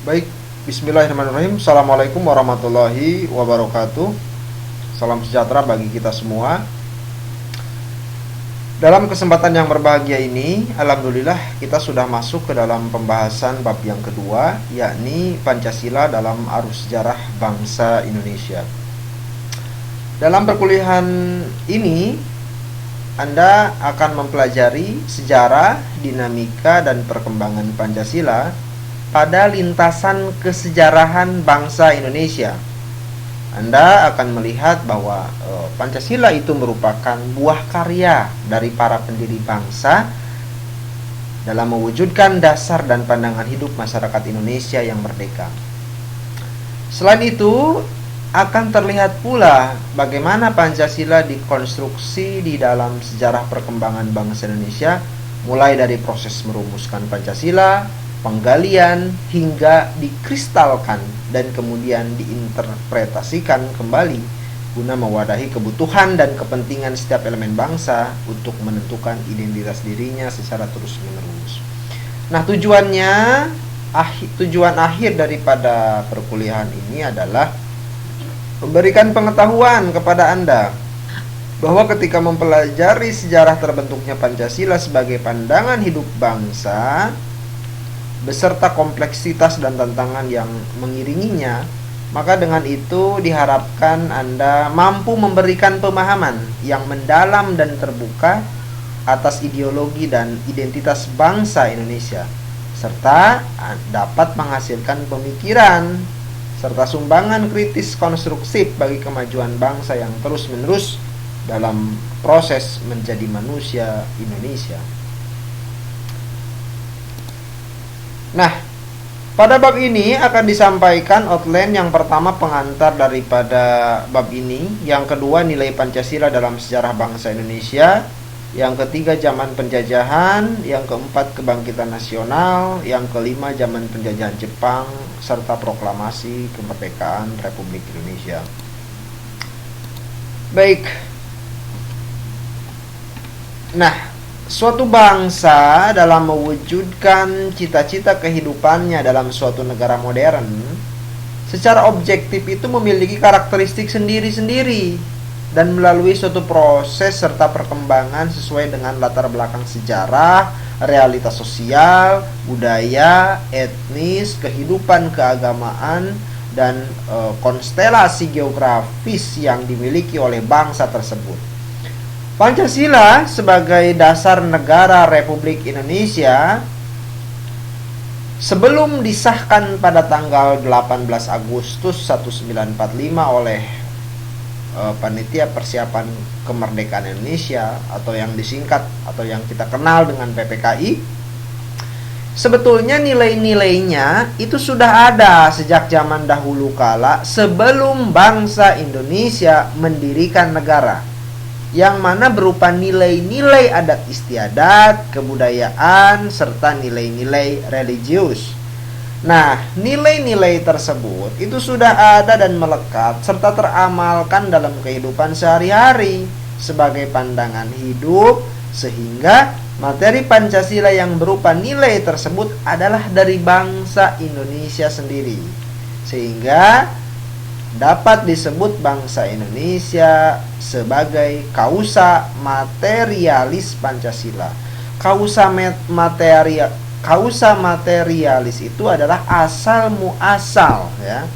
Baik, bismillahirrahmanirrahim. Assalamualaikum warahmatullahi wabarakatuh. Salam sejahtera bagi kita semua. Dalam kesempatan yang berbahagia ini, alhamdulillah kita sudah masuk ke dalam pembahasan bab yang kedua, yakni Pancasila dalam arus sejarah bangsa Indonesia. Dalam perkuliahan ini, Anda akan mempelajari sejarah, dinamika, dan perkembangan Pancasila pada lintasan kesejarahan bangsa Indonesia. Anda akan melihat bahwa Pancasila itu merupakan buah karya dari para pendiri bangsa dalam mewujudkan dasar dan pandangan hidup masyarakat Indonesia yang merdeka. Selain itu, akan terlihat pula bagaimana Pancasila dikonstruksi di dalam sejarah perkembangan bangsa Indonesia, mulai dari proses merumuskan Pancasila, penggalian, hingga dikristalkan dan kemudian diinterpretasikan kembali guna mewadahi kebutuhan dan kepentingan setiap elemen bangsa untuk menentukan identitas dirinya secara terus-menerus. Nah, tujuan akhir daripada perkuliahan ini adalah memberikan pengetahuan kepada Anda bahwa ketika mempelajari sejarah terbentuknya Pancasila sebagai pandangan hidup bangsa beserta kompleksitas dan tantangan yang mengiringinya, maka dengan itu diharapkan Anda mampu memberikan pemahaman yang mendalam dan terbuka atas ideologi dan identitas bangsa Indonesia, serta dapat menghasilkan pemikiran serta sumbangan kritis konstruktif bagi kemajuan bangsa yang terus-menerus dalam proses menjadi manusia Indonesia. Nah, pada bab ini akan disampaikan outline yang pertama pengantar daripada bab ini, yang kedua nilai Pancasila dalam sejarah bangsa Indonesia, yang ketiga zaman penjajahan, yang keempat kebangkitan nasional, yang kelima zaman penjajahan Jepang, serta proklamasi kemerdekaan Republik Indonesia. Baik. Nah, suatu bangsa dalam mewujudkan cita-cita kehidupannya dalam suatu negara modern secara objektif itu memiliki karakteristik sendiri-sendiri dan melalui suatu proses serta perkembangan sesuai dengan latar belakang sejarah, realitas sosial, budaya, etnis, kehidupan keagamaan, dan konstelasi geografis yang dimiliki oleh bangsa tersebut. Pancasila sebagai dasar negara Republik Indonesia sebelum disahkan pada tanggal 18 Agustus 1945 oleh Panitia Persiapan Kemerdekaan Indonesia atau yang disingkat atau yang kita kenal dengan PPKI, sebetulnya nilai-nilainya itu sudah ada sejak zaman dahulu kala sebelum bangsa Indonesia mendirikan negara, yang mana berupa nilai-nilai adat istiadat, kebudayaan, serta nilai-nilai religius. Nah, nilai-nilai tersebut itu sudah ada dan melekat serta teramalkan dalam kehidupan sehari-hari sebagai pandangan hidup, sehingga materi Pancasila yang berupa nilai tersebut adalah dari bangsa Indonesia sendiri, sehingga dapat disebut bangsa Indonesia sebagai kausa materialis Pancasila. Kausa materialis itu adalah asal muasal, ya.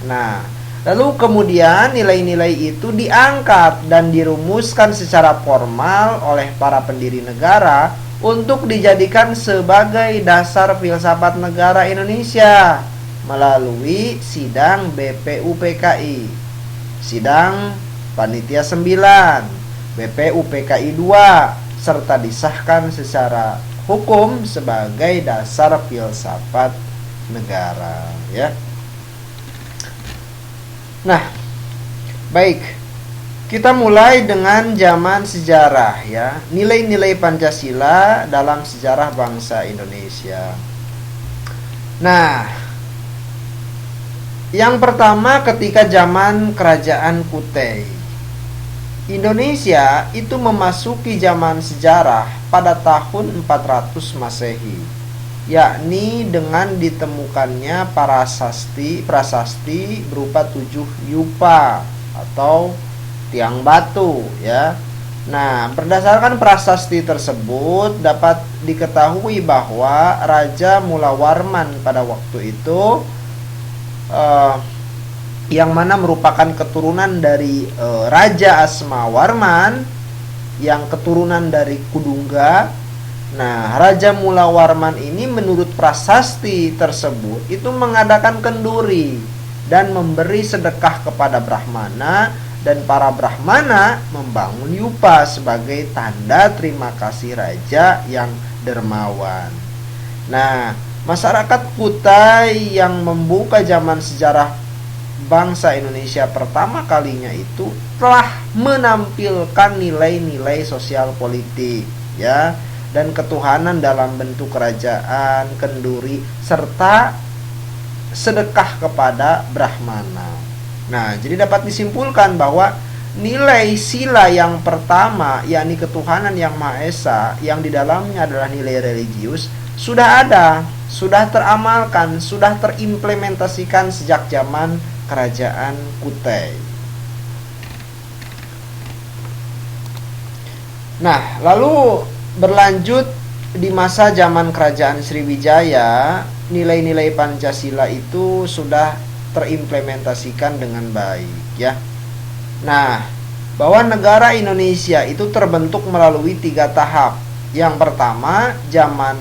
Nah, lalu kemudian nilai-nilai itu diangkat dan dirumuskan secara formal oleh para pendiri negara untuk dijadikan sebagai dasar filsafat negara Indonesia melalui sidang BPUPKI, sidang Panitia 9, BPUPKI 2, serta disahkan secara hukum sebagai dasar filsafat negara, ya. Nah, baik. Kita mulai dengan zaman sejarah, ya. Nilai-nilai Pancasila dalam sejarah bangsa Indonesia. Nah, yang pertama ketika zaman Kerajaan Kutai, Indonesia itu memasuki zaman sejarah pada tahun 400 Masehi. yakni dengan ditemukannya prasasti berupa 7 yupa atau tiang batu ya. Nah, berdasarkan prasasti tersebut dapat diketahui bahwa Raja Mulawarman pada waktu itu yang mana merupakan keturunan dari Raja Asmawarman yang keturunan dari Kudungga. Nah, Raja Mulawarman ini menurut prasasti tersebut itu mengadakan kenduri dan memberi sedekah kepada Brahmana, dan para Brahmana membangun yupa sebagai tanda terima kasih raja yang dermawan. Nah, masyarakat Kutai yang membuka zaman sejarah bangsa Indonesia pertama kalinya itu telah menampilkan nilai-nilai sosial politik ya, dan ketuhanan dalam bentuk kerajaan, kenduri, serta sedekah kepada Brahmana. Nah, jadi dapat disimpulkan bahwa nilai sila yang pertama, yakni ketuhanan yang Maha Esa, yang di dalamnya adalah nilai religius, sudah ada, sudah teramalkan, sudah terimplementasikan sejak zaman kerajaan Kutai. Nah, lalu berlanjut di masa zaman kerajaan Sriwijaya, nilai-nilai Pancasila itu sudah terimplementasikan dengan baik ya. Nah, bahwa negara Indonesia itu terbentuk melalui 3 tahap. Yang pertama, zaman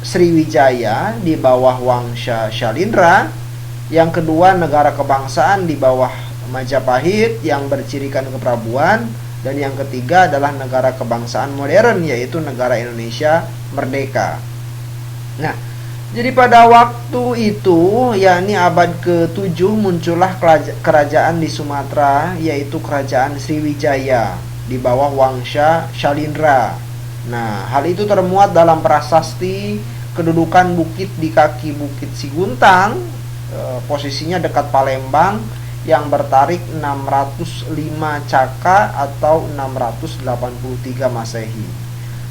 Sriwijaya di bawah Wangsa Shalindra. Yang kedua, negara kebangsaan di bawah Majapahit yang bercirikan keprabuan. Dan yang ketiga adalah negara kebangsaan modern, yaitu negara Indonesia merdeka. Nah, jadi pada waktu itu, yakni abad ke-7, muncullah kerajaan di Sumatera, yaitu kerajaan Sriwijaya di bawah Wangsa Shalindra. Nah, hal itu termuat dalam prasasti kedudukan bukit di kaki Bukit Siguntang, posisinya dekat Palembang, yang bertarik 605 Caka atau 683 Masehi.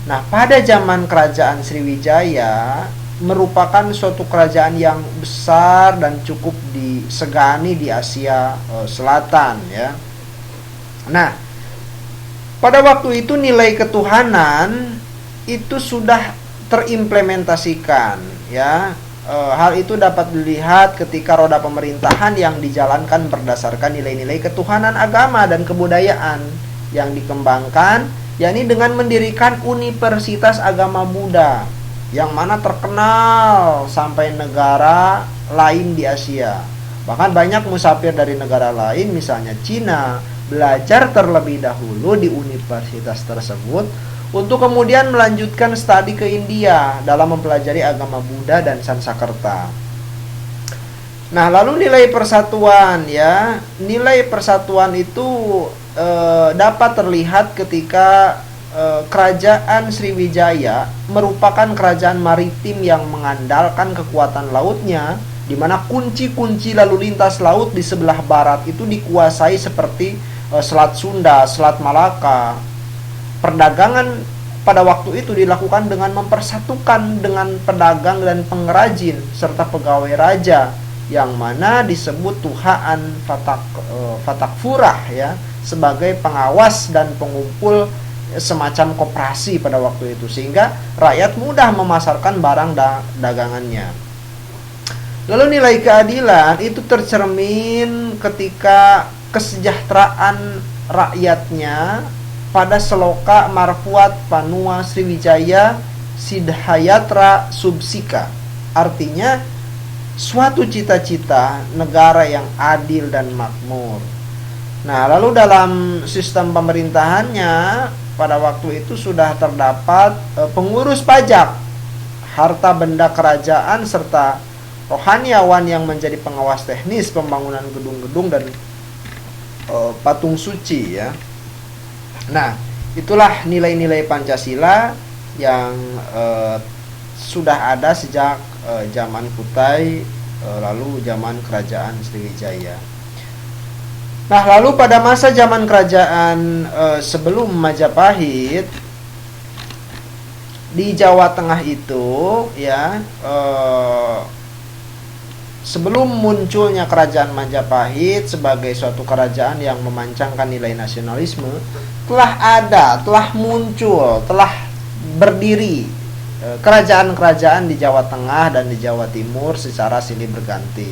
Nah, pada zaman kerajaan Sriwijaya merupakan suatu kerajaan yang besar dan cukup disegani di Asia Selatan ya. Nah, pada waktu itu nilai ketuhanan itu sudah terimplementasikan ya. Hal itu dapat dilihat ketika roda pemerintahan yang dijalankan berdasarkan nilai-nilai ketuhanan agama dan kebudayaan yang dikembangkan, yakni dengan mendirikan Universitas Agama Buddha yang mana terkenal sampai negara lain di Asia. Bahkan banyak musafir dari negara lain, misalnya Cina, belajar terlebih dahulu di universitas tersebut untuk kemudian melanjutkan studi ke India dalam mempelajari agama Buddha dan Sanskerta. Nah, lalu nilai persatuan ya. Nilai persatuan itu dapat terlihat ketika kerajaan Sriwijaya merupakan kerajaan maritim yang mengandalkan kekuatan lautnya, di mana kunci-kunci lalu lintas laut di sebelah barat itu dikuasai seperti Selat Sunda, Selat Malaka. Perdagangan pada waktu itu dilakukan dengan mempersatukan dengan pedagang dan pengrajin serta pegawai raja, yang mana disebut Tuhaan Fatakfurah ya, sebagai pengawas dan pengumpul semacam koperasi pada waktu itu, sehingga rakyat mudah memasarkan barang dagangannya. Lalu nilai keadilan itu tercermin ketika kesejahteraan rakyatnya pada Seloka Marfuat Panua Sriwijaya Sidhayatra Subsika. Artinya suatu cita-cita negara yang adil dan makmur. Nah, lalu dalam sistem pemerintahannya pada waktu itu sudah terdapat pengurus pajak, harta benda kerajaan, serta rohaniawan yang menjadi pengawas teknis pembangunan gedung-gedung dan patung suci ya. Nah, itulah nilai-nilai Pancasila yang sudah ada sejak zaman Kutai, lalu zaman kerajaan Sriwijaya. Nah, lalu pada masa zaman kerajaan sebelum Majapahit, di Jawa Tengah itu ya, sebelum munculnya kerajaan Majapahit sebagai suatu kerajaan yang memancangkan nilai nasionalisme, telah muncul, telah berdiri kerajaan-kerajaan di Jawa Tengah dan di Jawa Timur secara silih berganti.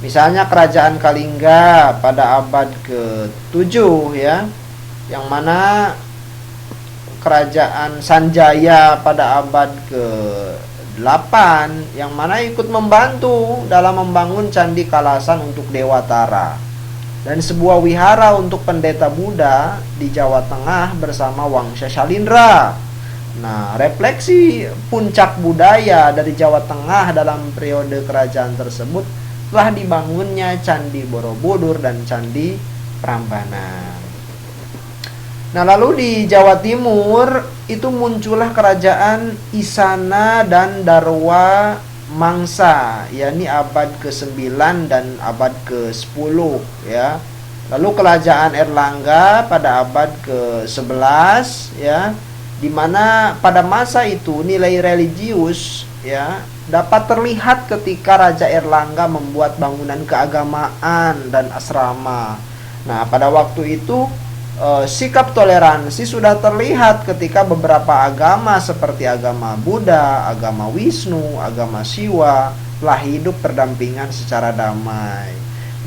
Misalnya kerajaan Kalingga pada abad ke-7 ya, yang mana kerajaan Sanjaya pada abad ke-8 yang mana ikut membantu dalam membangun Candi Kalasan untuk Dewa Tara dan sebuah wihara untuk pendeta Buddha di Jawa Tengah bersama Wangsa Shalindra. Nah, refleksi puncak budaya dari Jawa Tengah dalam periode kerajaan tersebut telah dibangunnya Candi Borobudur dan Candi Prambanan. Nah, lalu di Jawa Timur itu muncullah kerajaan Isana dan Darwa Mangsa, yakni abad ke-9 dan abad ke-10 ya. Lalu kerajaan Erlangga pada abad ke-11 ya, di mana pada masa itu nilai religius ya dapat terlihat ketika Raja Erlangga membuat bangunan keagamaan dan asrama. Nah, pada waktu itu sikap toleransi sudah terlihat ketika beberapa agama seperti agama Buddha, agama Wisnu, agama Siwa telah hidup berdampingan secara damai.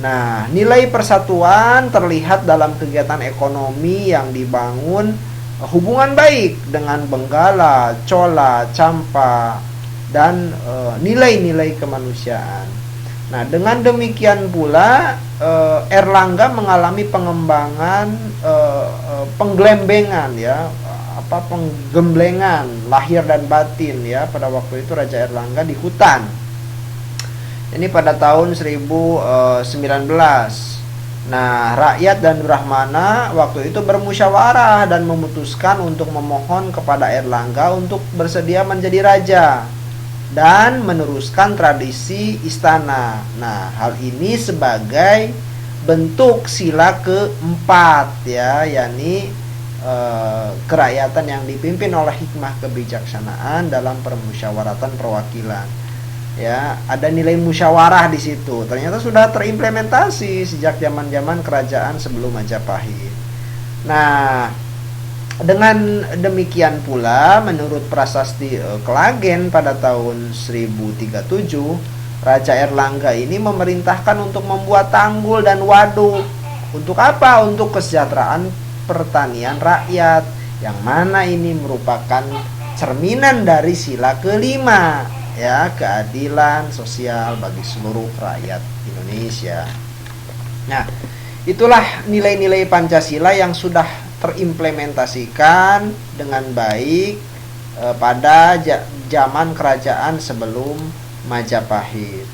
Nah, nilai persatuan terlihat dalam kegiatan ekonomi yang dibangun, hubungan baik dengan Benggala, Chola, Champa, dan nilai-nilai kemanusiaan. Nah, dengan demikian pula Erlangga mengalami pengembangan penggelembengan ya, penggemblengan lahir dan batin ya. Pada waktu itu Raja Erlangga di hutan. Ini pada tahun 1019. Nah, rakyat dan Brahmana waktu itu bermusyawarah dan memutuskan untuk memohon kepada Erlangga untuk bersedia menjadi raja dan meneruskan tradisi istana. Nah, hal ini sebagai bentuk sila keempat ya, yakni kerakyatan yang dipimpin oleh hikmah kebijaksanaan dalam permusyawaratan perwakilan. Ya, ada nilai musyawarah di situ. Ternyata sudah terimplementasi sejak zaman-zaman kerajaan sebelum Majapahit. Nah, dengan demikian pula menurut prasasti Klagen pada tahun 1037, Raja Erlangga ini memerintahkan untuk membuat tanggul dan waduk. Untuk apa? Untuk kesejahteraan pertanian rakyat, yang mana ini merupakan cerminan dari sila kelima ya, keadilan sosial bagi seluruh rakyat Indonesia. Nah, itulah nilai-nilai Pancasila yang sudah terimplementasikan dengan baik pada zaman kerajaan sebelum Majapahit.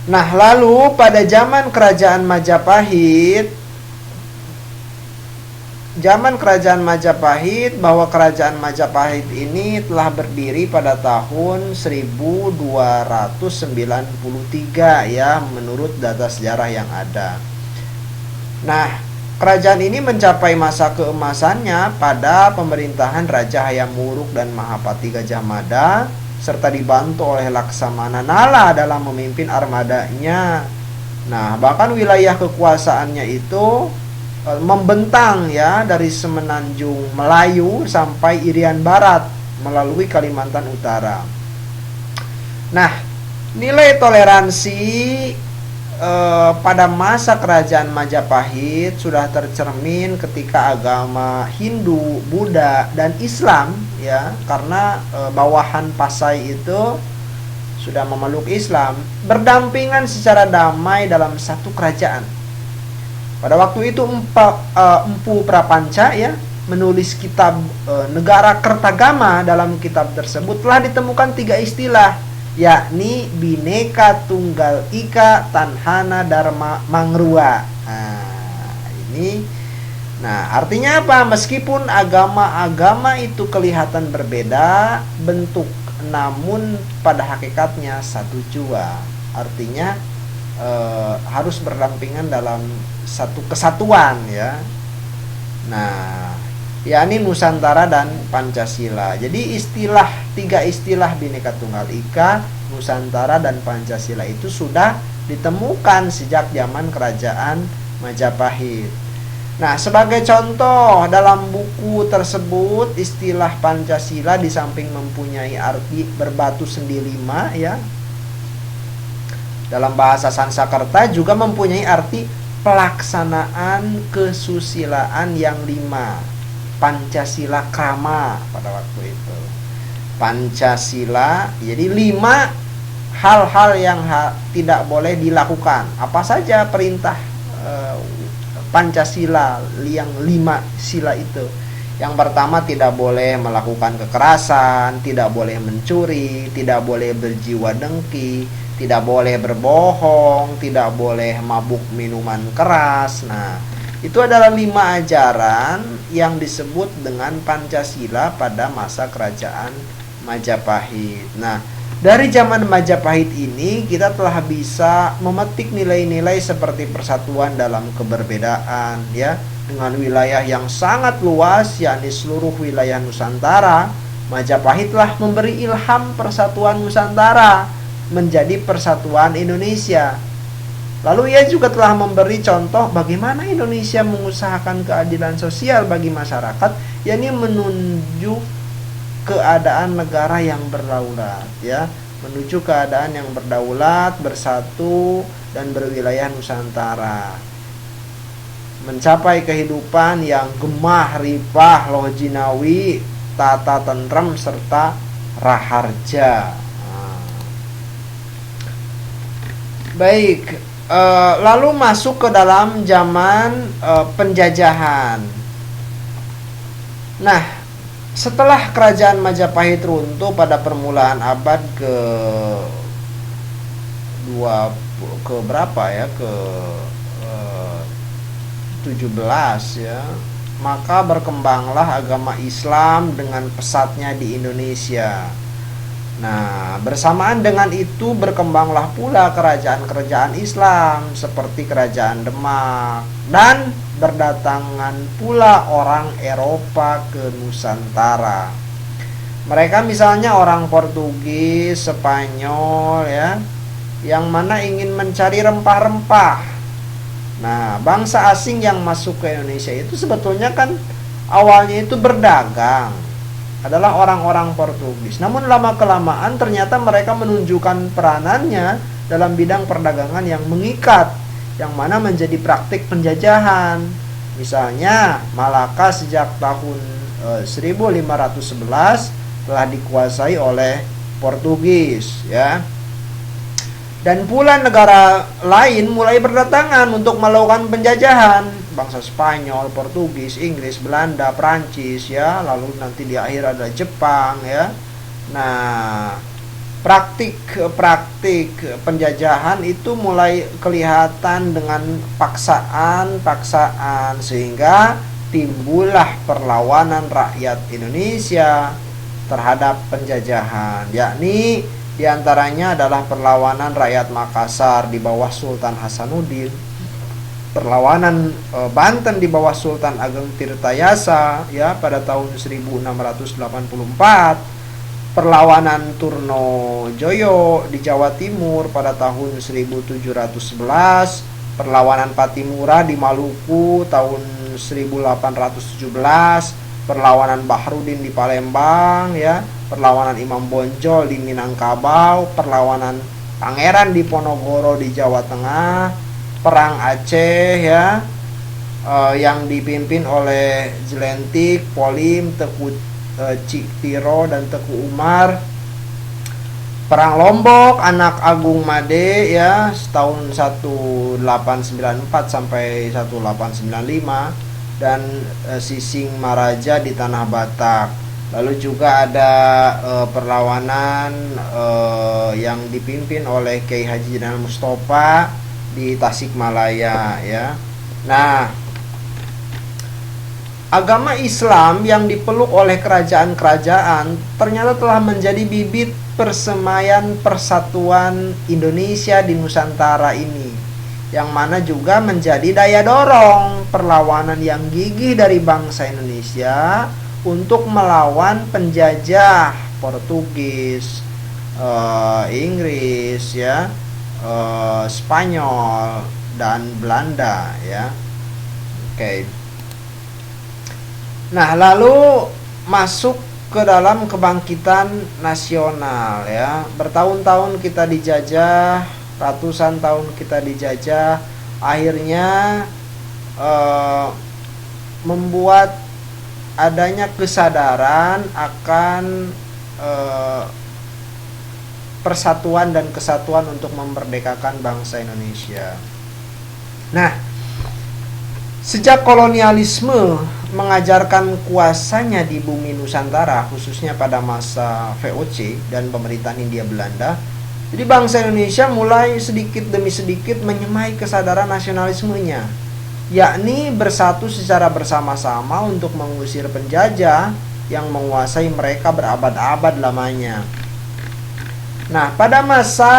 Nah, lalu pada zaman kerajaan Majapahit, bahwa kerajaan Majapahit ini telah berdiri pada tahun 1293 ya, menurut data sejarah yang ada. Nah, kerajaan ini mencapai masa keemasannya pada pemerintahan Raja Hayam Wuruk dan Mahapati Gajah Mada, serta dibantu oleh Laksamana Nala dalam memimpin armadanya. Nah, bahkan wilayah kekuasaannya itu membentang ya dari semenanjung Melayu sampai Irian Barat melalui Kalimantan Utara. Nah, nilai toleransi pada masa kerajaan Majapahit sudah tercermin ketika agama Hindu, Buddha, dan Islam ya, karena bawahan Pasai itu sudah memeluk Islam, berdampingan secara damai dalam satu kerajaan. Pada waktu itu Empu Prapanca ya menulis kitab Negara Kertagama. Dalam kitab tersebut telah ditemukan 3 istilah, yakni Bhinneka Tunggal Ika, Tanhana Dharma Mangrua. Nah, artinya apa? Meskipun agama-agama itu kelihatan berbeda bentuk, namun pada hakikatnya satu jua. Artinya harus berdampingan dalam satu kesatuan ya. Nah, yakni Nusantara dan Pancasila. Jadi tiga istilah Bhinneka Tunggal Ika, Nusantara dan Pancasila itu sudah ditemukan sejak zaman Kerajaan Majapahit. Nah, sebagai contoh dalam buku tersebut, istilah Pancasila di samping mempunyai arti berbatu sendi lima, ya, dalam bahasa Sanskerta juga mempunyai arti pelaksanaan kesusilaan yang 5. Pancasila Krama pada waktu itu. Pancasila, jadi 5 hal-hal yang tidak boleh dilakukan. Apa saja perintah Pancasila yang 5 sila itu? Yang pertama, tidak boleh melakukan kekerasan, tidak boleh mencuri, tidak boleh berjiwa dengki, tidak boleh berbohong, tidak boleh mabuk minuman keras. Nah, itu adalah 5 ajaran yang disebut dengan Pancasila pada masa Kerajaan Majapahit. Nah, dari zaman Majapahit ini kita telah bisa memetik nilai-nilai seperti persatuan dalam keberbedaan, ya, dengan wilayah yang sangat luas, yakni seluruh wilayah Nusantara. Majapahitlah memberi ilham persatuan Nusantara menjadi persatuan Indonesia. Lalu ia juga telah memberi contoh bagaimana Indonesia mengusahakan keadilan sosial bagi masyarakat, yakni menuju keadaan negara yang berdaulat, ya, menuju keadaan yang berdaulat, bersatu dan berwilayah Nusantara, mencapai kehidupan yang gemah, ripah, loh jinawi, tata tentrem serta raharja. Baik, lalu masuk ke dalam zaman penjajahan. Nah, setelah Kerajaan Majapahit runtuh pada permulaan abad ke berapa ya, ke 17, ya, maka berkembanglah agama Islam dengan pesatnya di Indonesia. Nah, bersamaan dengan itu berkembanglah pula kerajaan-kerajaan Islam seperti Kerajaan Demak, dan berdatangan pula orang Eropa ke Nusantara. Mereka misalnya orang Portugis, Spanyol, ya, yang mana ingin mencari rempah-rempah. Nah, bangsa asing yang masuk ke Indonesia itu sebetulnya kan awalnya itu berdagang, adalah orang-orang Portugis. Namun lama-kelamaan ternyata mereka menunjukkan peranannya dalam bidang perdagangan yang mengikat, yang mana menjadi praktik penjajahan. Misalnya, Malaka sejak tahun 1511 telah dikuasai oleh Portugis, ya. Dan pula negara lain mulai berdatangan untuk melakukan penjajahan, bangsa Spanyol, Portugis, Inggris, Belanda, Prancis, ya, lalu nanti di akhir ada Jepang, ya. Nah, praktik penjajahan itu mulai kelihatan dengan paksaan sehingga timbullah perlawanan rakyat Indonesia terhadap penjajahan, yakni diantaranya adalah perlawanan rakyat Makassar di bawah Sultan Hasanuddin, perlawanan Banten di bawah Sultan Ageng Tirtayasa, ya, pada tahun 1684, perlawanan Turnojoyo di Jawa Timur pada tahun 1711, perlawanan Patimura di Maluku tahun 1817, perlawanan Bahrudin di Palembang, ya, perlawanan Imam Bonjol di Minangkabau, perlawanan Pangeran Diponegoro di Jawa Tengah, perang Aceh, ya, yang dipimpin oleh Jelentik, Polim, Teku Ciktiro dan Teku Umar, perang Lombok, Anak Agung Made, ya, tahun 1894 sampai 1895, dan Sising Maraja di Tanah Batak. Lalu juga ada perlawanan yang dipimpin oleh Kiai Haji Jenar Mustafa di Tasikmalaya, ya. Nah, agama Islam yang dipeluk oleh kerajaan-kerajaan ternyata telah menjadi bibit persemaian persatuan Indonesia di Nusantara ini, yang mana juga menjadi daya dorong perlawanan yang gigih dari bangsa Indonesia untuk melawan penjajah Portugis, Inggris ya, Spanyol dan Belanda ya. Oke. Nah, lalu masuk ke dalam kebangkitan nasional ya. Bertahun-tahun kita dijajah, ratusan tahun kita dijajah, akhirnya membuat adanya kesadaran akan persatuan dan kesatuan untuk memerdekakan bangsa Indonesia. Nah, sejak kolonialisme mengajarkan kuasanya di bumi Nusantara, khususnya pada masa VOC dan pemerintahan Hindia Belanda, jadi bangsa Indonesia mulai sedikit demi sedikit menyemai kesadaran nasionalismenya, yakni bersatu secara bersama-sama untuk mengusir penjajah yang menguasai mereka berabad-abad lamanya. Nah, pada masa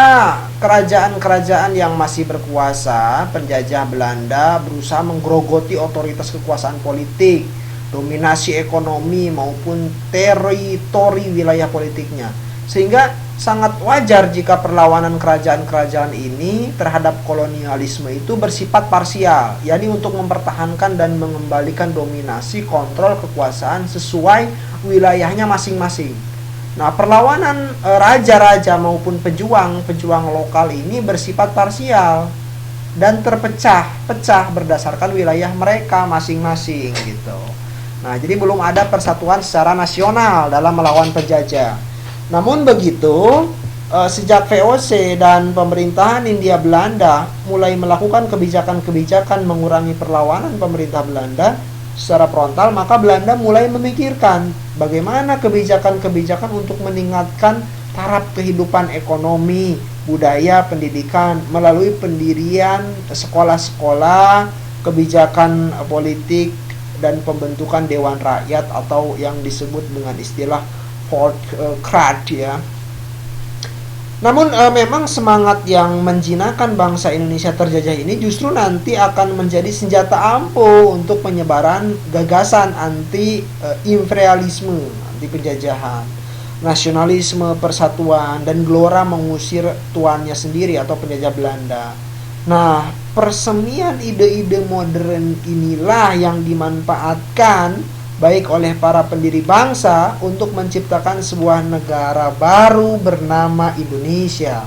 kerajaan-kerajaan yang masih berkuasa, penjajah Belanda berusaha menggerogoti otoritas kekuasaan politik, dominasi ekonomi maupun teritori wilayah politiknya. Sehingga sangat wajar jika perlawanan kerajaan-kerajaan ini terhadap kolonialisme itu bersifat parsial, yakni untuk mempertahankan dan mengembalikan dominasi kontrol kekuasaan sesuai wilayahnya masing-masing. Nah, perlawanan raja-raja maupun pejuang lokal ini bersifat parsial dan terpecah-pecah berdasarkan wilayah mereka masing-masing gitu. Nah, jadi belum ada persatuan secara nasional dalam melawan penjajah. Namun begitu, sejak VOC dan pemerintahan Hindia Belanda mulai melakukan kebijakan-kebijakan mengurangi perlawanan pemerintah Belanda secara frontal, maka Belanda mulai memikirkan bagaimana kebijakan-kebijakan untuk meningkatkan taraf kehidupan ekonomi, budaya, pendidikan melalui pendirian sekolah-sekolah, kebijakan politik, dan pembentukan Dewan Rakyat atau yang disebut dengan istilah Volksraad ya. Namun memang semangat yang menjinakkan bangsa Indonesia terjajah ini justru nanti akan menjadi senjata ampuh untuk penyebaran gagasan anti imperialisme, anti penjajahan, nasionalisme, persatuan, dan gelora mengusir tuannya sendiri atau penjajah Belanda. Nah, persemian ide-ide modern inilah yang dimanfaatkan baik oleh para pendiri bangsa untuk menciptakan sebuah negara baru bernama Indonesia.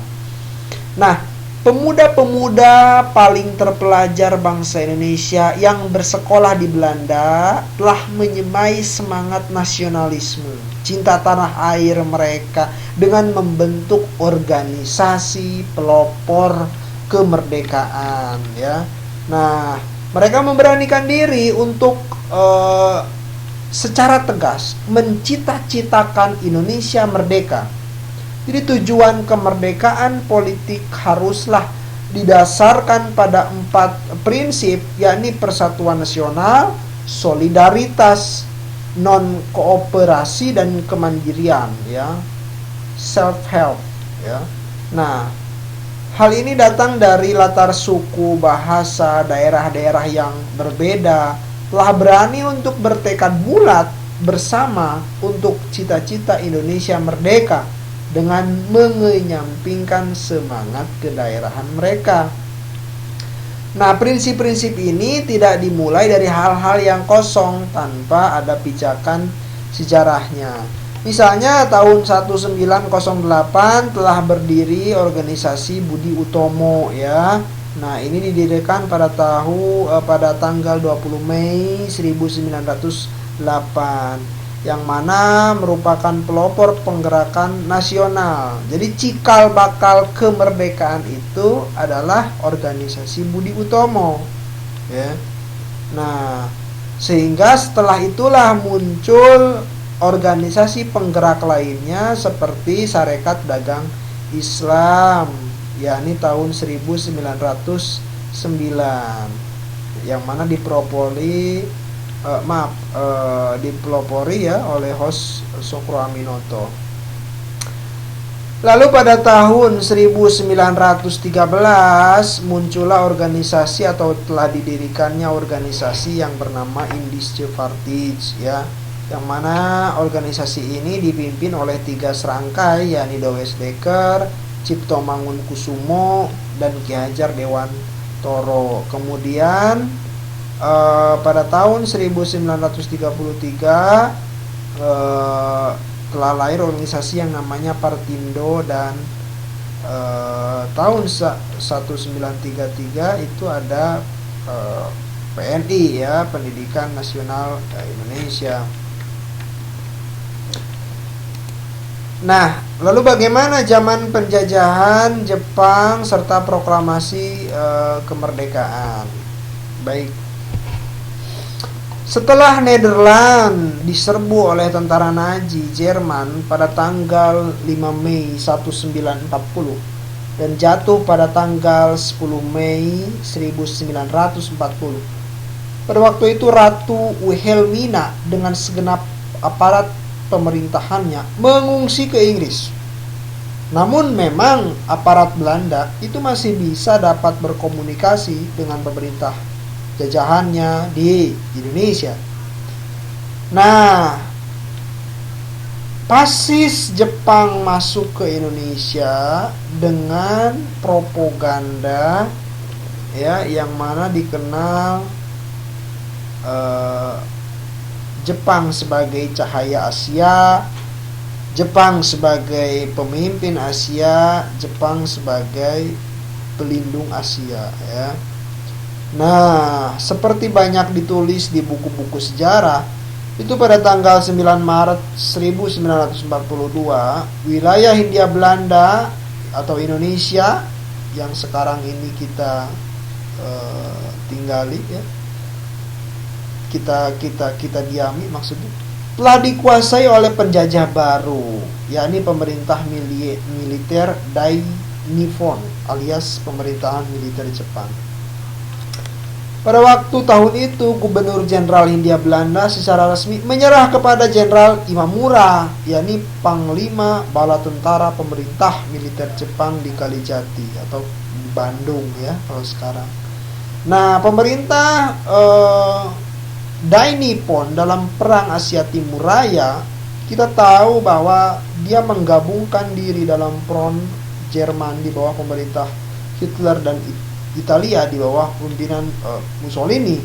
Nah, pemuda-pemuda paling terpelajar bangsa Indonesia yang bersekolah di Belanda telah menyemai semangat nasionalisme, cinta tanah air mereka dengan membentuk organisasi pelopor kemerdekaan ya. Nah, mereka memberanikan diri untuk secara tegas mencita-citakan Indonesia merdeka. Jadi tujuan kemerdekaan politik haruslah didasarkan pada 4 prinsip, yakni persatuan nasional, solidaritas, non-kooperasi, dan kemandirian ya, self-help ya. Nah, hal ini datang dari latar suku, bahasa, daerah-daerah yang berbeda, telah berani untuk bertekad bulat bersama untuk cita-cita Indonesia merdeka dengan mengenyampingkan semangat kedaerahan mereka. Nah, prinsip-prinsip ini tidak dimulai dari hal-hal yang kosong tanpa ada pijakan sejarahnya. Misalnya tahun 1908 telah berdiri organisasi Budi Utomo ya. Nah, ini didirikan pada tanggal 20 Mei 1908 yang mana merupakan pelopor penggerakan nasional. Jadi cikal bakal kemerdekaan itu adalah organisasi Budi Utomo ya. Nah, sehingga setelah itulah muncul organisasi penggerak lainnya seperti Sarekat Dagang Islam, yakni tahun 1909 yang mana dipelopori ya oleh Hos Sokro Aminoto. Lalu pada tahun 1913 muncullah organisasi atau telah didirikannya organisasi yang bernama Indische Partij, ya, yang mana organisasi ini dipimpin oleh 3 serangkai, yakni Douwes Dekker, Cipto Mangunkusumo, dan Ki Hajar Dewantoro. Kemudian pada tahun 1933 telah lahir organisasi yang namanya Partindo, dan tahun 1933 itu ada PNI, ya, Pendidikan Nasional Indonesia. Nah, lalu bagaimana zaman penjajahan Jepang serta proklamasi kemerdekaan? Baik. Setelah Nederland diserbu oleh tentara Nazi Jerman pada tanggal 5 Mei 1940 dan jatuh pada tanggal 10 Mei 1940. Pada waktu itu Ratu Wilhelmina dengan segenap aparat pemerintahannya mengungsi ke Inggris. Namun memang aparat Belanda itu masih bisa dapat berkomunikasi dengan pemerintah jajahannya di Indonesia. Nah, pasis Jepang masuk ke Indonesia dengan propaganda, ya, yang mana dikenal Jepang sebagai cahaya Asia, Jepang sebagai pemimpin Asia, Jepang sebagai pelindung Asia, ya. Nah, seperti banyak ditulis di buku-buku sejarah, itu pada tanggal 9 Maret 1942, wilayah Hindia Belanda atau Indonesia yang sekarang ini kita tinggali, ya, kita diami maksudnya, telah dikuasai oleh penjajah baru, yakni pemerintah militer Dainippon alias pemerintahan militer Jepang. Pada waktu tahun itu, Gubernur Jenderal Hindia Belanda secara resmi menyerah kepada Jenderal Imamura, yakni Panglima Bala Tentara Pemerintah Militer Jepang di Kalijati atau di Bandung, ya, kalau sekarang. Nah, pemerintah Dainippon dalam Perang Asia Timur Raya, kita tahu bahwa dia menggabungkan diri dalam front Jerman di bawah pemerintah Hitler dan Italia di bawah pimpinan Mussolini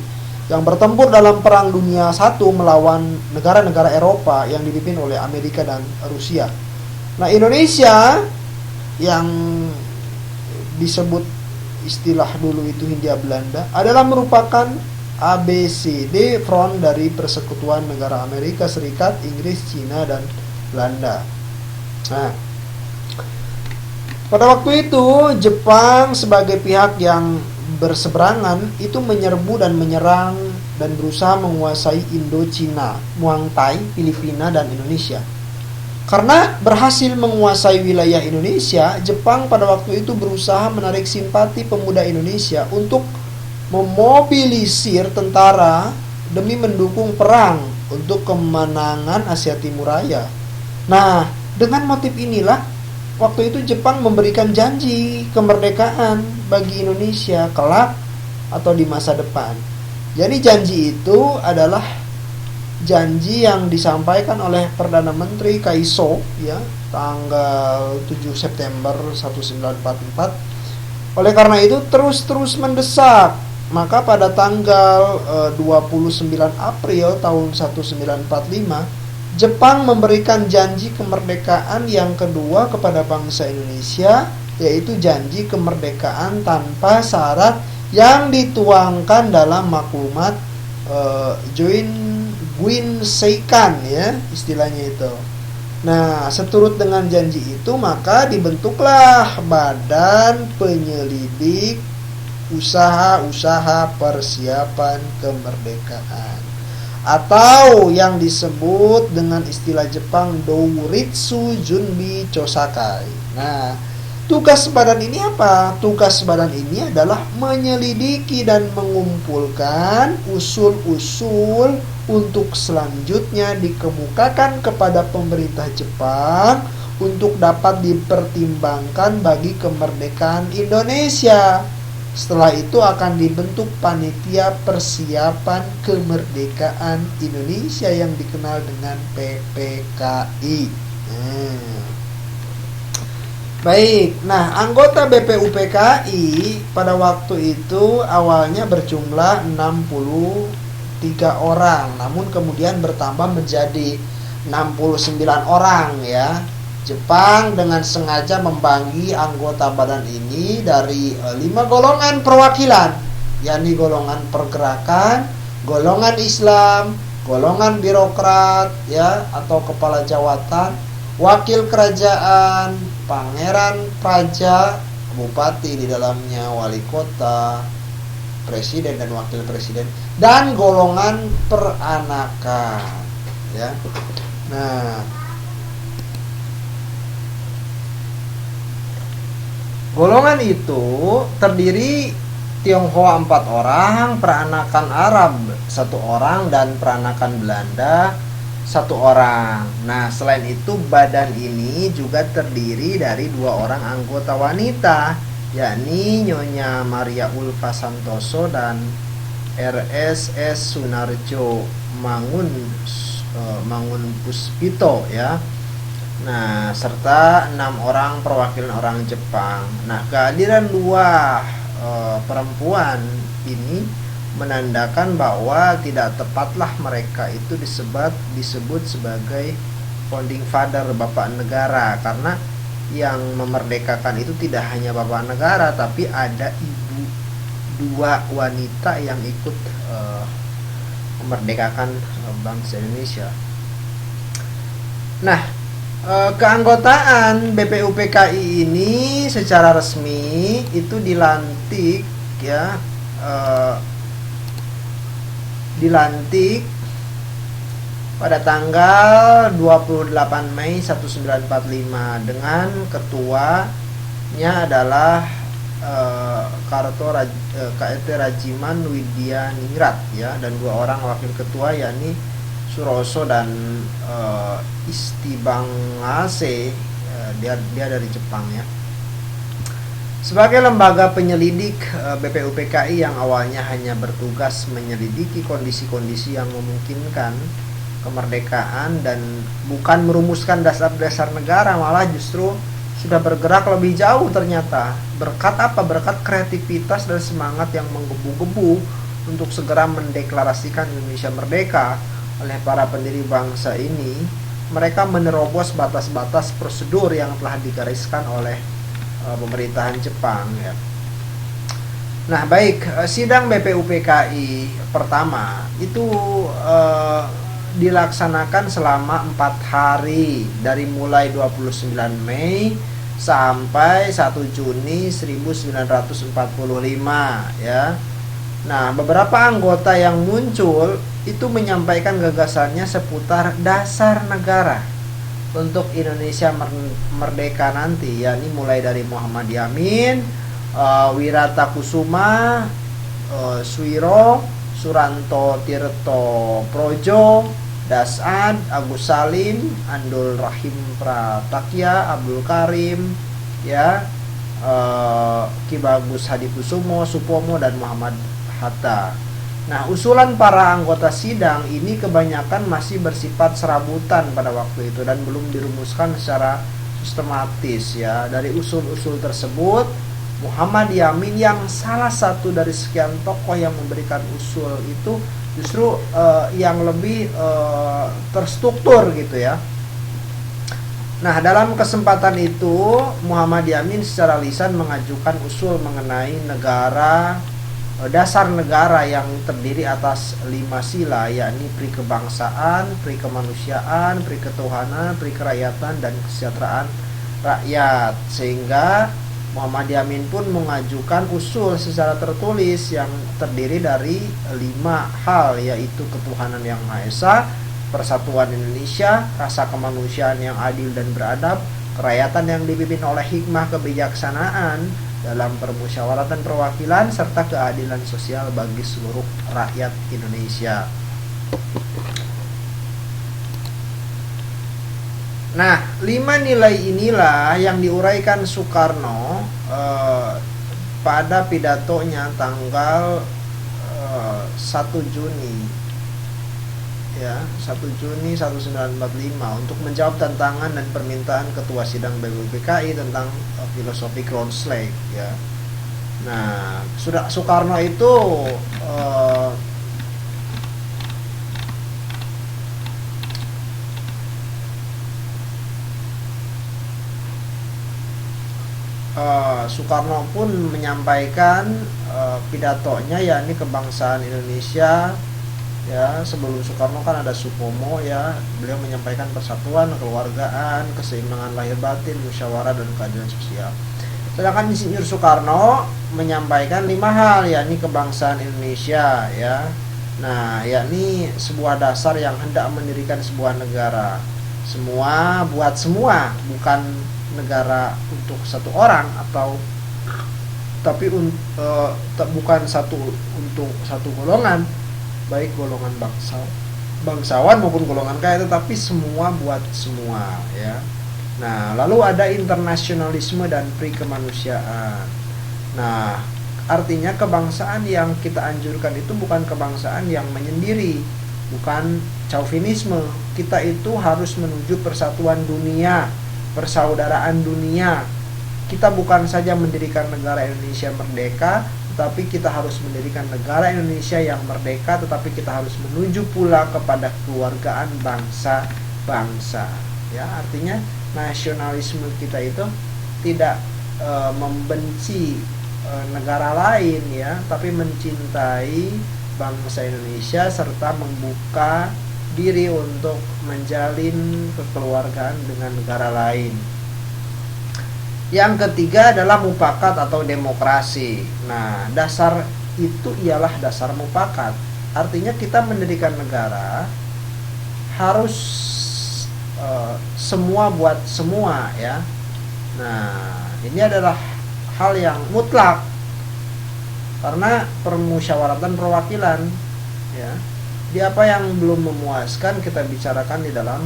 yang bertempur dalam Perang Dunia I melawan negara-negara Eropa yang dipimpin oleh Amerika dan Rusia. Nah, Indonesia yang disebut istilah dulu itu Hindia Belanda adalah merupakan ABCD front dari persekutuan negara Amerika Serikat, Inggris, Cina, dan Belanda. Nah, pada waktu itu Jepang sebagai pihak yang berseberangan itu menyerbu dan menyerang dan berusaha menguasai Indochina, Muang Thai, Filipina, dan Indonesia. Karena berhasil menguasai wilayah Indonesia, Jepang pada waktu itu berusaha menarik simpati pemuda Indonesia untuk memobilisir tentara demi mendukung perang untuk kemenangan Asia Timur Raya. Nah, dengan motif inilah waktu itu Jepang memberikan janji kemerdekaan bagi Indonesia kelak atau di masa depan. Jadi janji itu adalah janji yang disampaikan oleh Perdana Menteri Kaiso, ya, tanggal 7 September 1944. Oleh karena itu terus mendesak. Maka pada tanggal 29 April tahun 1945, Jepang memberikan janji kemerdekaan yang kedua kepada bangsa Indonesia, yaitu janji kemerdekaan tanpa syarat yang dituangkan dalam maklumat Guinseikan, ya, istilahnya itu. Nah, seturut dengan janji itu maka dibentuklah Badan Penyelidik Usaha-usaha Persiapan Kemerdekaan, atau yang disebut dengan istilah Jepang Douritsu Junbi Chosakai. Nah, tugas badan ini apa? Tugas badan ini adalah menyelidiki dan mengumpulkan usul-usul untuk selanjutnya dikemukakan kepada pemerintah Jepang untuk dapat dipertimbangkan bagi kemerdekaan Indonesia. Setelah itu akan dibentuk panitia persiapan kemerdekaan Indonesia yang dikenal dengan PPKI. Baik, nah anggota BPUPKI pada waktu itu awalnya berjumlah 63 orang, namun kemudian bertambah menjadi 69 orang ya. Jepang dengan sengaja membagi anggota badan ini dari 5 golongan perwakilan, yakni golongan pergerakan, golongan Islam, golongan birokrat ya atau kepala jawatan, wakil kerajaan, pangeran praja, bupati di dalamnya, wali kota, presiden dan wakil presiden, dan golongan peranakan ya. Nah, golongan itu terdiri Tionghoa 4 orang, peranakan Arab 1 orang, dan peranakan Belanda 1 orang. Nah, selain itu badan ini juga terdiri dari 2 orang anggota wanita, yakni Nyonya Maria Ulfa Santoso dan RSS Sunarjo Mangun Puspito ya. Nah, serta 6 orang perwakilan orang Jepang. Nah, kehadiran 2 perempuan ini menandakan bahwa tidak tepatlah mereka itu disebut sebagai founding father, bapak negara, karena yang memerdekakan itu tidak hanya bapak negara, tapi ada ibu 2 wanita yang ikut memerdekakan bangsa Indonesia. Nah, keanggotaan BPUPKI ini secara resmi itu dilantik ya, dilantik pada tanggal 28 Mei 1945 dengan ketuanya adalah KT Rajiman Widya Ningrat ya, dan 2 orang wakil ketua yakni Suroso dan Istibangase, dia dari Jepang ya. Sebagai lembaga penyelidik, BPUPKI yang awalnya hanya bertugas menyelidiki kondisi-kondisi yang memungkinkan kemerdekaan dan bukan merumuskan dasar-dasar negara, malah justru sudah bergerak lebih jauh ternyata. Berkat apa? Berkat kreativitas dan semangat yang menggebu-gebu untuk segera mendeklarasikan Indonesia merdeka oleh para pendiri bangsa ini. Mereka menerobos batas-batas prosedur yang telah digariskan oleh pemerintahan Jepang ya. Nah, baik, sidang BPUPKI pertama itu dilaksanakan selama 4 hari dari mulai 29 Mei sampai 1 Juni 1945 ya. Nah, beberapa anggota yang muncul itu menyampaikan gagasannya seputar dasar negara untuk Indonesia merdeka nanti, yakni mulai dari Muhammad Yamin, Wirata Kusuma, Suiro, Suranto Tirto Projo, Dasad, Agus Salim, Andul Rahim Pratakya, Abdul Karim, ya, Ki Bagus Hadikusumo, Supomo, dan Muhammad Hatta. Nah, usulan para anggota sidang ini kebanyakan masih bersifat serabutan pada waktu itu dan belum dirumuskan secara sistematis ya. Dari usul-usul tersebut, Muhammad Yamin yang salah satu dari sekian tokoh yang memberikan usul itu justru yang lebih terstruktur gitu ya. Nah, dalam kesempatan itu Muhammad Yamin secara lisan mengajukan usul mengenai dasar negara yang terdiri atas 5 sila, yakni pri kebangsaan, pri kemanusiaan, pri ketuhanan, pri kerakyatan, dan kesejahteraan rakyat. Sehingga Muhammad Yamin pun mengajukan usul secara tertulis yang terdiri dari 5 hal, yaitu ketuhanan yang Maha Esa, persatuan Indonesia, rasa kemanusiaan yang adil dan beradab, kerakyatan yang dipimpin oleh hikmah kebijaksanaan dalam permusyawaratan perwakilan, serta keadilan sosial bagi seluruh rakyat Indonesia. Nah, 5 nilai inilah yang diuraikan Soekarno pada pidatonya tanggal 1 Juni ya, 1 Juni 1945 untuk menjawab tantangan dan permintaan Ketua Sidang BPUPKI tentang filosofi Groundslave ya. Nah, sudah Soekarno itu Soekarno pun menyampaikan pidatonya yakni kebangsaan Indonesia ya. Sebelum Soekarno kan ada Supomo ya, beliau menyampaikan persatuan, kekeluargaan, keseimbangan lahir batin, musyawarah dan keadilan sosial. Sedangkan Insinyur Soekarno menyampaikan 5 hal yakni kebangsaan Indonesia ya. Nah, yakni sebuah dasar yang hendak mendirikan sebuah negara. Semua buat semua, bukan negara untuk satu orang atau tapi bukan satu untuk satu golongan, baik golongan bangsawan maupun golongan kaya, tetapi semua buat semua ya. Nah, lalu ada internasionalisme dan pri kemanusiaan. Nah, artinya kebangsaan yang kita anjurkan itu bukan kebangsaan yang menyendiri, bukan chauvinisme. Kita itu harus menuju persatuan dunia, persaudaraan dunia. Kita bukan saja mendirikan negara Indonesia merdeka, tetapi kita harus mendirikan negara Indonesia yang merdeka, tetapi kita harus menuju pula kepada kekeluargaan bangsa-bangsa ya. Artinya nasionalisme kita itu tidak membenci negara lain ya, tapi mencintai bangsa Indonesia serta membuka diri untuk menjalin kekeluargaan dengan negara lain. Yang ketiga adalah mufakat atau demokrasi. Nah, dasar itu ialah dasar mufakat. Artinya kita mendirikan negara harus semua buat semua ya. Nah, ini adalah hal yang mutlak karena permusyawaratan perwakilan ya. Di apa yang belum memuaskan kita bicarakan di dalam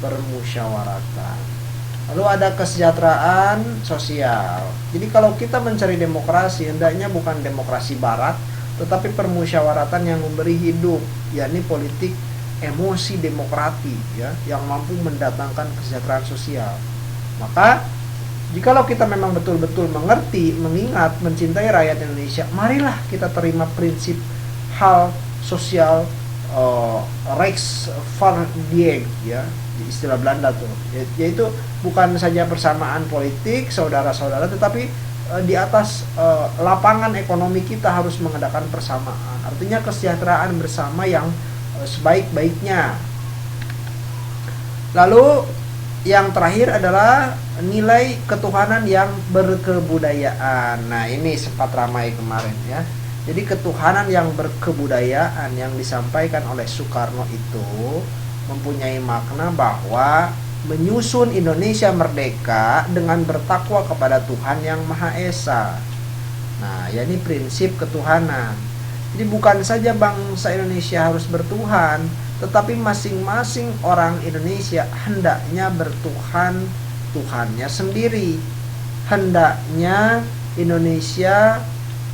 permusyawaratan. Lalu ada kesejahteraan sosial. Jadi kalau kita mencari demokrasi, hendaknya bukan demokrasi barat, tetapi permusyawaratan yang memberi hidup, yakni politik emosi demokratik ya, yang mampu mendatangkan kesejahteraan sosial. Maka jikalau kita memang betul-betul mengerti, mengingat, mencintai rakyat Indonesia, marilah kita terima prinsip hal sosial Rijksvaardigheid ya, istilah Belanda tuh, yaitu bukan saja persamaan politik saudara-saudara, tetapi di atas lapangan ekonomi kita harus mengadakan persamaan. Artinya kesejahteraan bersama yang sebaik-baiknya. Lalu yang terakhir adalah nilai ketuhanan yang berkebudayaan. Nah, ini sempat ramai kemarin ya. Jadi ketuhanan yang berkebudayaan yang disampaikan oleh Soekarno itu mempunyai makna bahwa menyusun Indonesia merdeka dengan bertakwa kepada Tuhan yang Maha Esa. Nah, yakni prinsip ketuhanan. Jadi bukan saja bangsa Indonesia harus bertuhan, tetapi masing-masing orang Indonesia hendaknya bertuhan Tuhannya sendiri. Hendaknya Indonesia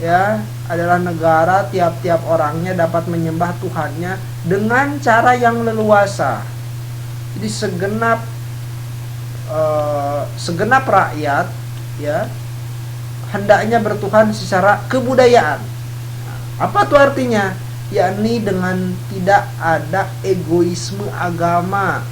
ya adalah negara tiap-tiap orangnya dapat menyembah Tuhannya dengan cara yang leluasa. Jadi segenap rakyat ya hendaknya bertuhan secara kebudayaan. Apa tuh artinya? Yakni dengan tidak ada egoisme agama.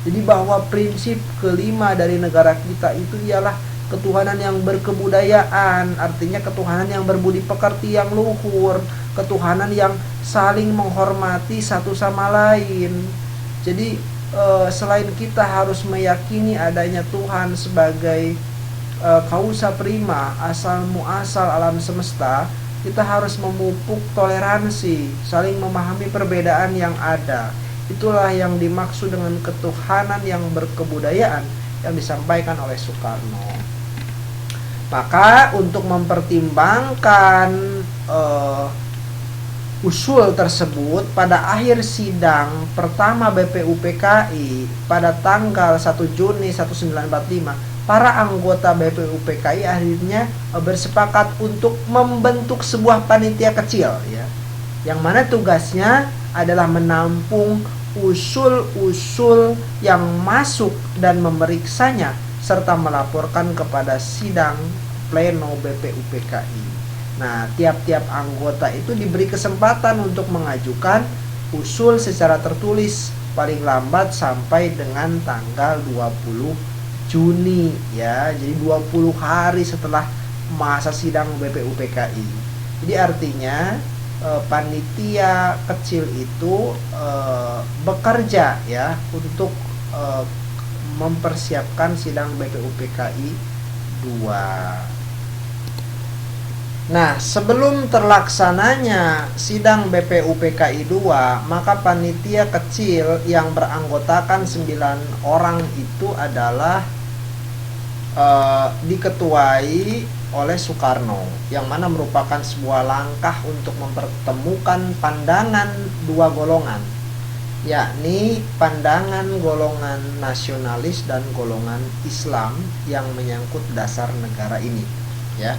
Jadi bahwa prinsip kelima dari negara kita itu ialah ketuhanan yang berkebudayaan. Artinya ketuhanan yang berbudi pekerti yang luhur, ketuhanan yang saling menghormati satu sama lain. Jadi selain kita harus meyakini adanya Tuhan sebagai causa prima, asal muasal alam semesta, kita harus memupuk toleransi, saling memahami perbedaan yang ada. Itulah yang dimaksud dengan ketuhanan yang berkebudayaan yang disampaikan oleh Soekarno. Maka untuk mempertimbangkan usul tersebut pada akhir sidang pertama BPUPKI pada tanggal 1 Juni 1945, para anggota BPUPKI akhirnya bersepakat untuk membentuk sebuah panitia kecil ya, yang mana tugasnya adalah menampung usul-usul yang masuk dan memeriksanya serta melaporkan kepada sidang pleno BPUPKI. Nah, tiap-tiap anggota itu diberi kesempatan untuk mengajukan usul secara tertulis paling lambat sampai dengan tanggal 20 Juni ya. Jadi 20 hari setelah masa sidang BPUPKI. Jadi artinya panitia kecil itu bekerja ya untuk mempersiapkan sidang BPUPKI 2. Nah, sebelum terlaksananya sidang BPUPKI 2, maka panitia kecil yang beranggotakan 9 orang itu adalah diketuai oleh Soekarno, yang mana merupakan sebuah langkah untuk mempertemukan pandangan dua golongan, yakni pandangan golongan nasionalis dan golongan Islam yang menyangkut dasar negara ini ya.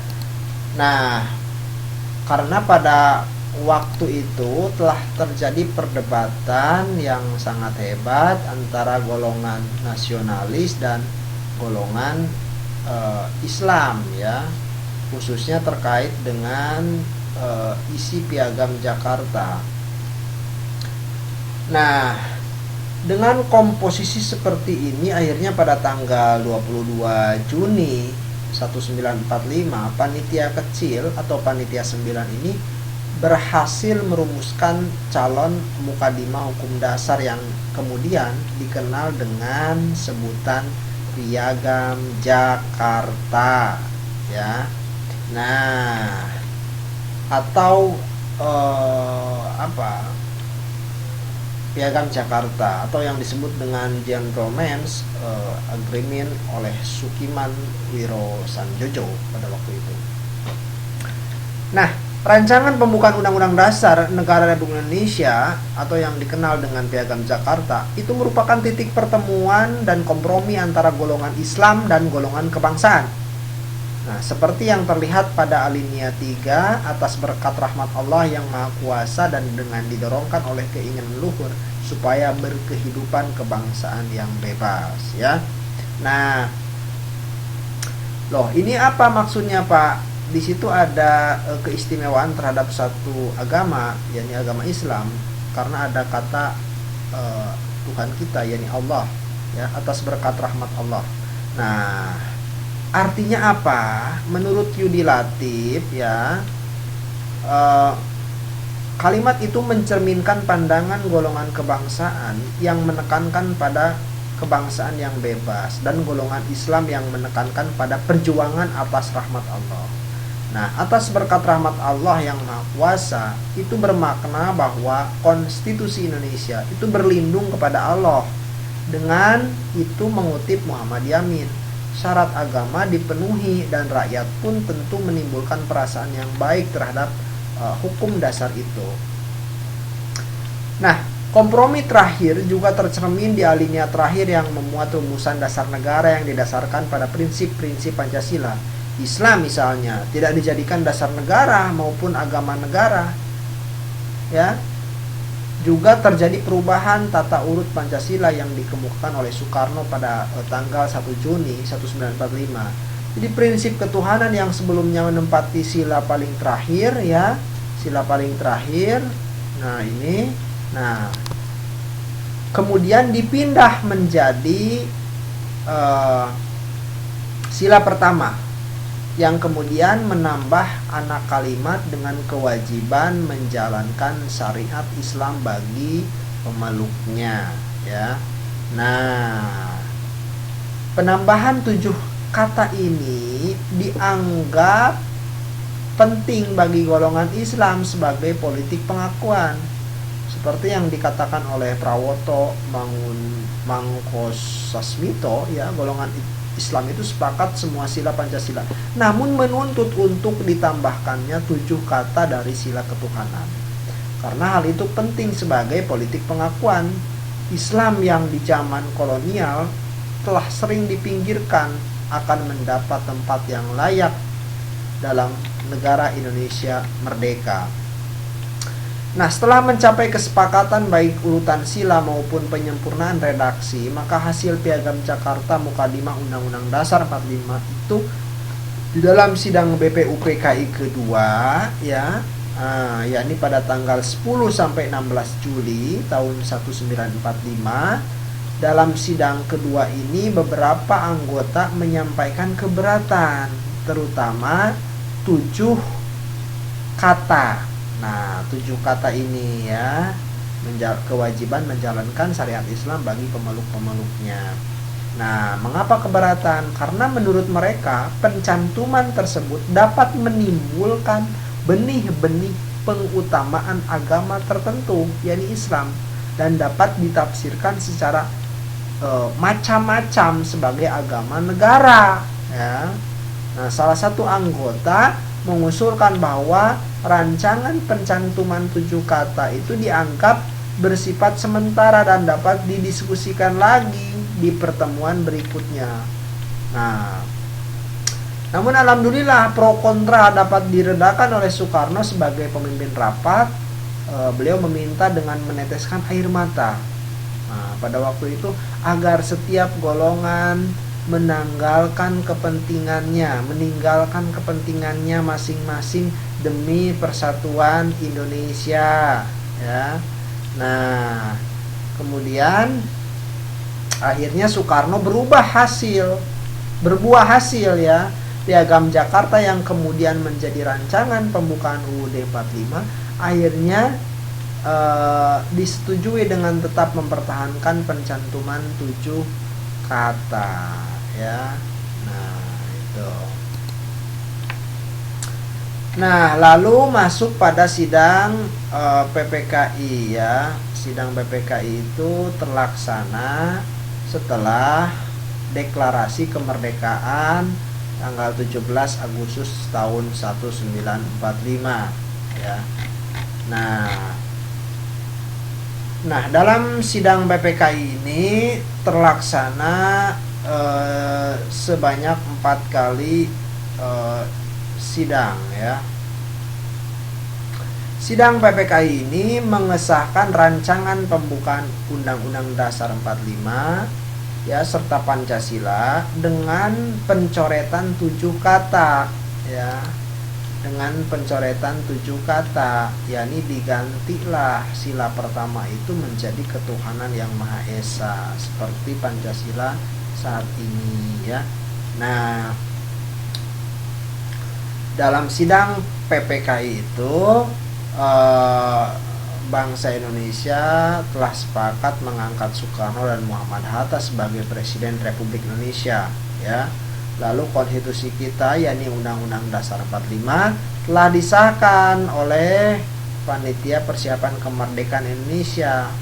Nah, karena pada waktu itu telah terjadi perdebatan yang sangat hebat antara golongan nasionalis dan golongan Islam ya, khususnya terkait dengan isi Piagam Jakarta. Nah, dengan komposisi seperti ini akhirnya pada tanggal 22 Juni 1945 panitia kecil atau panitia 9 ini berhasil merumuskan calon mukadimah hukum dasar yang kemudian dikenal dengan sebutan Piagam Jakarta ya. Nah, atau Piagam Jakarta atau yang disebut dengan Gentleman's Agreement oleh Sukiman Wirosanjojo pada waktu itu. Nah, rancangan pembukaan Undang-Undang Dasar Negara Republik Indonesia atau yang dikenal dengan Piagam Jakarta itu merupakan titik pertemuan dan kompromi antara golongan Islam dan golongan kebangsaan. Nah, seperti yang terlihat pada alinea 3, atas berkat rahmat Allah yang Maha Kuasa dan dengan didorongkan oleh keinginan leluhur supaya berkehidupan kebangsaan yang bebas ya. Nah, loh ini apa maksudnya Pak? Di situ ada keistimewaan terhadap satu agama, yakni agama Islam, karena ada kata Tuhan kita, yakni Allah ya, atas berkat rahmat Allah. Nah, artinya apa? Menurut Yudi Latif ya, kalimat itu mencerminkan pandangan golongan kebangsaan yang menekankan pada kebangsaan yang bebas dan golongan Islam yang menekankan pada perjuangan atas rahmat Allah. Nah, atas berkat rahmat Allah yang Maha Kuasa itu bermakna bahwa konstitusi Indonesia itu berlindung kepada Allah. Dengan itu mengutip Muhammad Yamin, syarat agama dipenuhi dan rakyat pun tentu menimbulkan perasaan yang baik terhadap hukum dasar itu. Nah, kompromi terakhir juga tercermin di alinea terakhir yang memuat rumusan dasar negara yang didasarkan pada prinsip-prinsip Pancasila. Islam misalnya tidak dijadikan dasar negara maupun agama negara. Ya. Juga terjadi perubahan tata urut Pancasila yang dikemukakan oleh Soekarno pada tanggal 1 Juni 1945. Jadi prinsip ketuhanan yang sebelumnya menempati sila paling terakhir ya, sila paling terakhir. Nah, ini kemudian dipindah menjadi sila pertama, yang kemudian menambah anak kalimat dengan kewajiban menjalankan syariat Islam bagi pemeluknya ya. Nah, penambahan 7 kata ini dianggap penting bagi golongan Islam sebagai politik pengakuan, seperti yang dikatakan oleh Prawoto Mangkosasmito ya, golongan Islam itu sepakat semua sila Pancasila, namun menuntut untuk ditambahkannya 7 kata dari sila ketuhanan. karena hal itu penting sebagai politik pengakuan. Islam yang di zaman kolonial telah sering dipinggirkan akan mendapat tempat yang layak dalam negara Indonesia merdeka. Nah, setelah mencapai kesepakatan baik urutan sila maupun penyempurnaan redaksi, maka hasil Piagam Jakarta Mukadimah Undang-Undang Dasar 45 itu di dalam sidang BPUPKI kedua, ya, yakni pada tanggal 10 sampai 16 Juli tahun 1945. Dalam sidang kedua ini beberapa anggota menyampaikan keberatan, terutama 7 kata. Nah, 7 kata ini ya, kewajiban menjalankan syariat Islam bagi pemeluk-pemeluknya. Nah, mengapa keberatan? Karena menurut mereka pencantuman tersebut dapat menimbulkan benih-benih pengutamaan agama tertentu, yakni Islam, dan dapat ditafsirkan secara macam-macam sebagai agama negara, ya. Nah, salah satu anggota mengusulkan bahwa rancangan pencantuman 7 kata itu dianggap bersifat sementara dan dapat didiskusikan lagi di pertemuan berikutnya. Nah, namun alhamdulillah pro kontra dapat diredakan oleh Soekarno sebagai pemimpin rapat. Beliau meminta dengan meneteskan air mata. Nah, pada waktu itu agar setiap golongan meninggalkan kepentingannya masing-masing demi persatuan Indonesia, ya. Nah, kemudian akhirnya Soekarno berbuah hasil ya. Piagam Jakarta yang kemudian menjadi rancangan pembukaan UUD 45 akhirnya disetujui dengan tetap mempertahankan pencantuman 7 kata, ya. Nah, itu. Nah, lalu masuk pada sidang PPKI, ya. Sidang PPKI itu terlaksana setelah deklarasi kemerdekaan tanggal 17 Agustus tahun 1945, ya. Nah, dalam sidang PPKI ini terlaksana sebanyak 4 kali sidang, ya. Sidang PPKI ini mengesahkan rancangan pembukaan Undang-Undang Dasar 45, ya, serta Pancasila dengan pencoretan 7 kata, ya. Dengan pencoretan 7 kata, yakni digantilah sila pertama itu menjadi ketuhanan yang Maha Esa seperti Pancasila saat ini, ya. Nah, dalam sidang PPKI itu bangsa Indonesia telah sepakat mengangkat Soekarno dan Muhammad Hatta sebagai Presiden Republik Indonesia, ya. Lalu konstitusi kita, yakni Undang-Undang Dasar 45, telah disahkan oleh Panitia Persiapan Kemerdekaan Indonesia,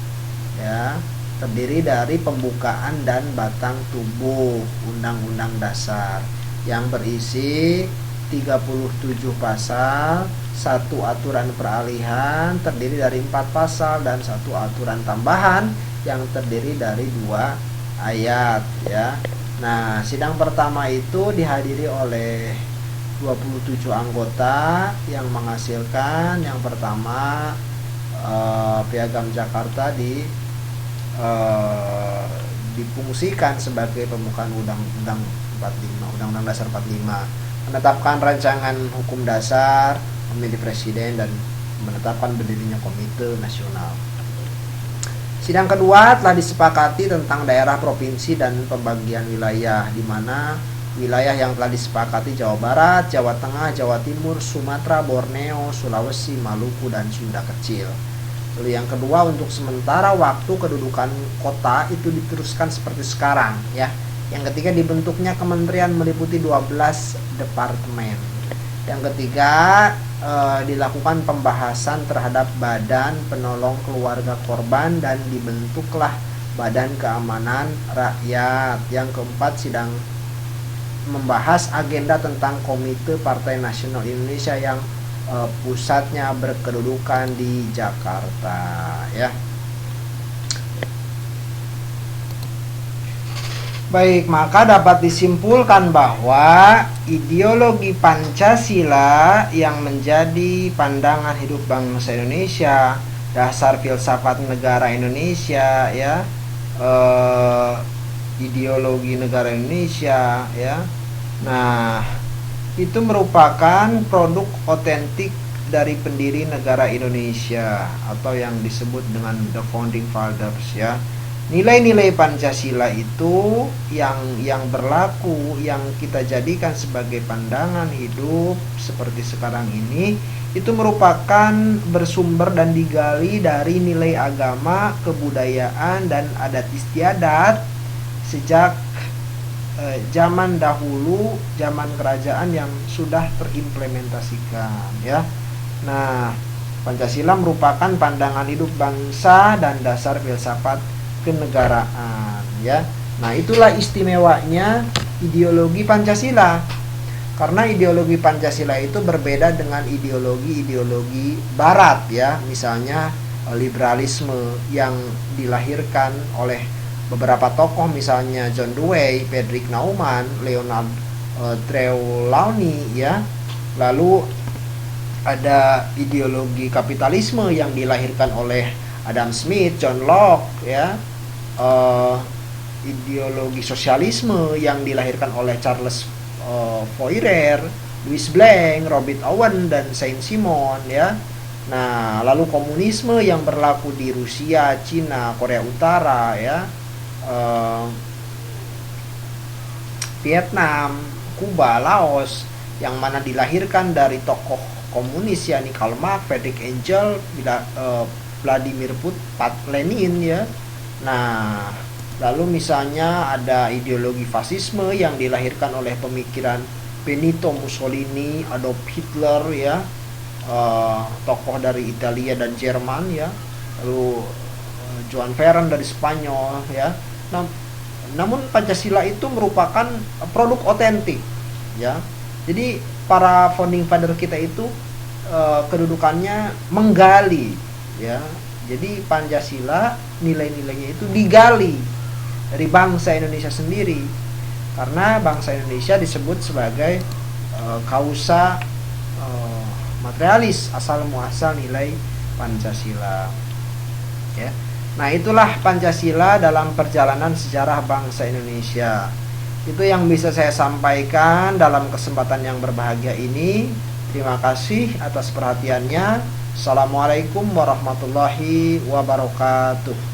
ya, terdiri dari pembukaan dan batang tubuh Undang-Undang Dasar yang berisi 37 pasal, 1 aturan peralihan terdiri dari 4 pasal dan 1 aturan tambahan yang terdiri dari 2 ayat, ya. Nah, sidang pertama itu dihadiri oleh 27 anggota yang menghasilkan yang pertama Piagam Jakarta difungsikan sebagai pembukaan Undang-Undang Dasar 45, menetapkan rancangan hukum dasar, memilih presiden, dan menetapkan berdirinya Komite Nasional. Sidang kedua telah disepakati tentang daerah provinsi dan pembagian wilayah, di mana wilayah yang telah disepakati Jawa Barat, Jawa Tengah, Jawa Timur, Sumatera, Borneo, Sulawesi, Maluku, dan Sunda Kecil. Lalu yang kedua, untuk sementara waktu kedudukan kota itu diteruskan seperti sekarang, ya. Yang ketiga, dibentuknya kementerian meliputi 12 departemen. Yang ketiga, dilakukan pembahasan terhadap badan penolong keluarga korban dan dibentuklah Badan Keamanan Rakyat. Yang keempat, sidang membahas agenda tentang Komite Partai Nasional Indonesia yang pusatnya berkedudukan di Jakarta, ya. Baik, maka dapat disimpulkan bahwa ideologi Pancasila yang menjadi pandangan hidup bangsa Indonesia, dasar filsafat negara Indonesia, ya, ideologi negara Indonesia, ya. Nah, itu merupakan produk otentik dari pendiri negara Indonesia atau yang disebut dengan the founding fathers, ya. Nilai-nilai Pancasila itu yang berlaku, yang kita jadikan sebagai pandangan hidup seperti sekarang ini, itu merupakan bersumber dan digali dari nilai agama, kebudayaan, dan adat istiadat sejak zaman dahulu, zaman kerajaan yang sudah terimplementasikan, ya. Nah, Pancasila merupakan pandangan hidup bangsa dan dasar filsafat kenegaraan, ya. Nah, itulah istimewanya ideologi Pancasila. Karena ideologi Pancasila itu berbeda dengan ideologi-ideologi barat, ya. Misalnya liberalisme yang dilahirkan oleh beberapa tokoh, misalnya John Dewey, Frederick Naumann, Leonard Trelawney, ya. Lalu ada ideologi kapitalisme yang dilahirkan oleh Adam Smith, John Locke, ya. Ideologi sosialisme yang dilahirkan oleh Charles Fourier, Louis Blanc, Robert Owen, dan Saint-Simon, ya. Nah, lalu komunisme yang berlaku di Rusia, Cina, Korea Utara, ya, Vietnam, Kuba, Laos, yang mana dilahirkan dari tokoh komunis, yakni Karl Marx, Friedrich Engels, Vladimir Putin, Lenin, ya. Nah, lalu misalnya ada ideologi fasisme yang dilahirkan oleh pemikiran Benito Mussolini, Adolf Hitler, ya, tokoh dari Italia dan Jerman, ya. Lalu Joan Ferran dari Spanyol, ya. Nah, namun Pancasila itu merupakan produk otentik, ya. Jadi para founding father kita itu kedudukannya menggali, ya. Jadi Pancasila nilai-nilainya itu digali dari bangsa Indonesia sendiri, karena bangsa Indonesia disebut sebagai kausa materialis, asal muasal nilai Pancasila, ya. Nah, itulah Pancasila dalam perjalanan sejarah bangsa Indonesia. Itu yang bisa saya sampaikan dalam kesempatan yang berbahagia ini. Terima kasih atas perhatiannya. Assalamualaikum warahmatullahi wabarakatuh.